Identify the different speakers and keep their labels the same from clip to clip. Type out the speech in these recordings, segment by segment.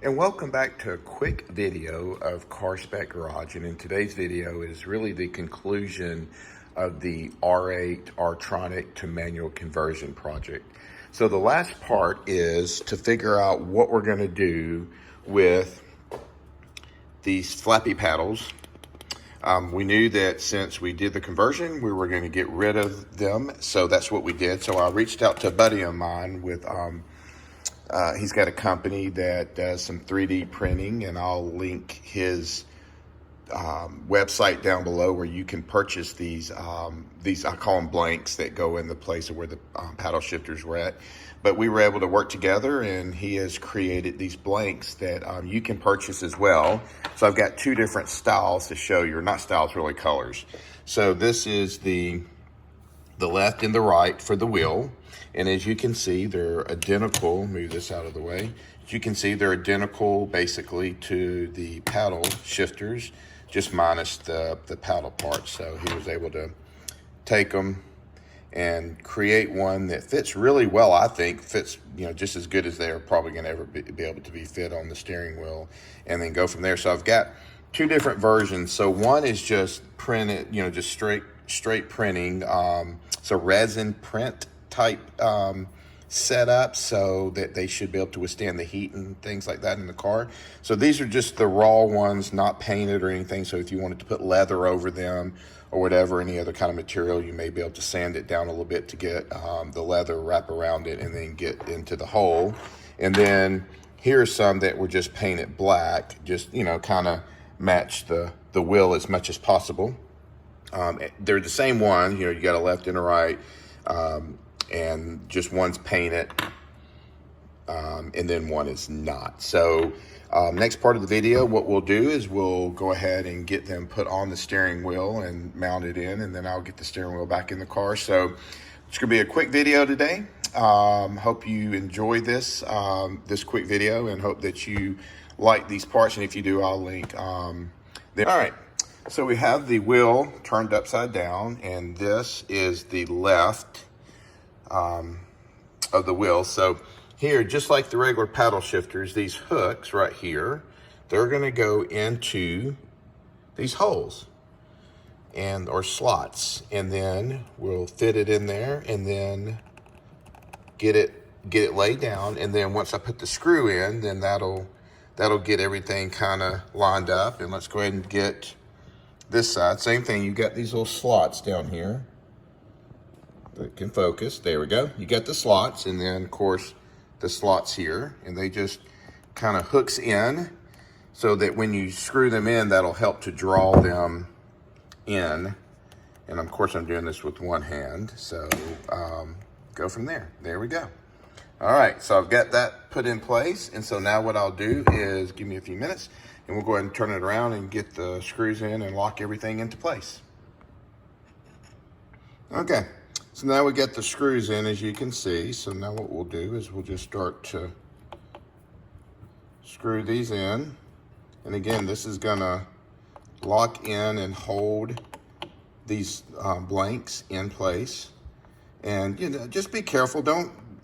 Speaker 1: And welcome back to a quick video of Car Spec Garage. And in today's video is really the conclusion of the R8 R-Tronic to manual conversion project. So the last part is to figure out what we're going to do with these flappy paddles. We knew that since we did the conversion, we were going to get rid of them. So that's what we did. So I reached out to a buddy of mine with he's got a company that does some 3D printing, and I'll link his website down below where you can purchase these I call them blanks that go in the place of where the paddle shifters were at. But we were able to work together, and he has created these blanks that you can purchase as well. So I've got two different styles to show you, or not styles, really colors. So this is the left and the right for the wheel. And as you can see, they're identical. Move this out of the way. As you can see, they're identical basically to the paddle shifters, just minus the paddle part. So he was able to take them and create one that fits really well. I think fits, just as good as they're probably going to ever be able to be fit on the steering wheel, and then go from there. So I've got two different versions. So one is just printed, just straight printing. It's a resin print type setup, so that they should be able to withstand the heat and things like that in the car. So these are just the raw ones, not painted or anything. So if you wanted to put leather over them or whatever, any other kind of material, you may be able to sand it down a little bit to get the leather wrap around it and then get into the hole. And then here's some that were just painted black, just kind of match the wheel as much as possible. They're the same one, you got a left and a right, and just one's painted, and then one is not. So next part of the video, what we'll do is we'll go ahead and get them put on the steering wheel and mount it in, and then I'll get the steering wheel back in the car. So it's gonna be a quick video today. Hope you enjoy this quick video, and hope that you like these parts, and if you do, I'll link them. All right. So we have the wheel turned upside down, and this is the left of the wheel. So here, just like the regular paddle shifters, these hooks right here, they're going to go into these holes or slots, and then we'll fit it in there, and then get it laid down. And then once I put the screw in, then that'll get everything kind of lined up. And let's go ahead and get this side. Same thing. You've got these little slots down here that can focus. There we go. You got the slots, and then of course the slots here, and they just kind of hooks in so that when you screw them in, that'll help to draw them in. And of course I'm doing this with one hand, so go from there. There we go. All right, so I've got that put in place, and so now what I'll do is give me a few minutes, and we'll go ahead and turn it around and get the screws in and lock everything into place. Okay, so now we get the screws in, as you can see. So now what we'll do is we'll just start to screw these in. And again, this is gonna lock in and hold these blanks in place. And just be careful.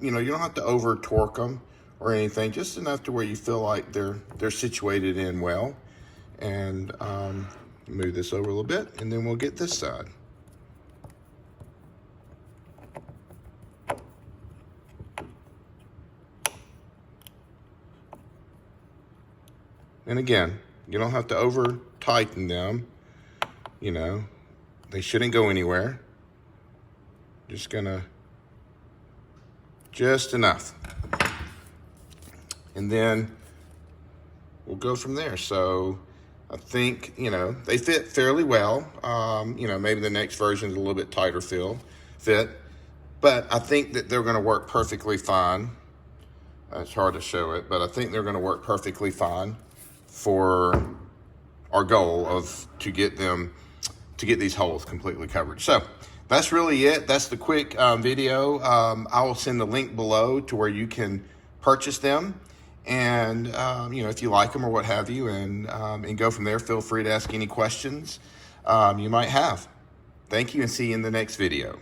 Speaker 1: You don't have to over torque them or anything, just enough to where you feel like they're situated in well. And move this over a little bit, and then we'll get this side. And again, you don't have to over tighten them. They shouldn't go anywhere. Just enough. And then we'll go from there. So I think, they fit fairly well. Maybe the next version is a little bit tighter fit, but I think that they're gonna work perfectly fine. It's hard to show it, but I think they're gonna work perfectly fine for our goal to get these holes completely covered. So that's really it. That's the quick video. I will send the link below to where you can purchase them, and if you like them or what have you, and go from there. Feel free to ask any questions you might have. Thank you, and see you in the next video.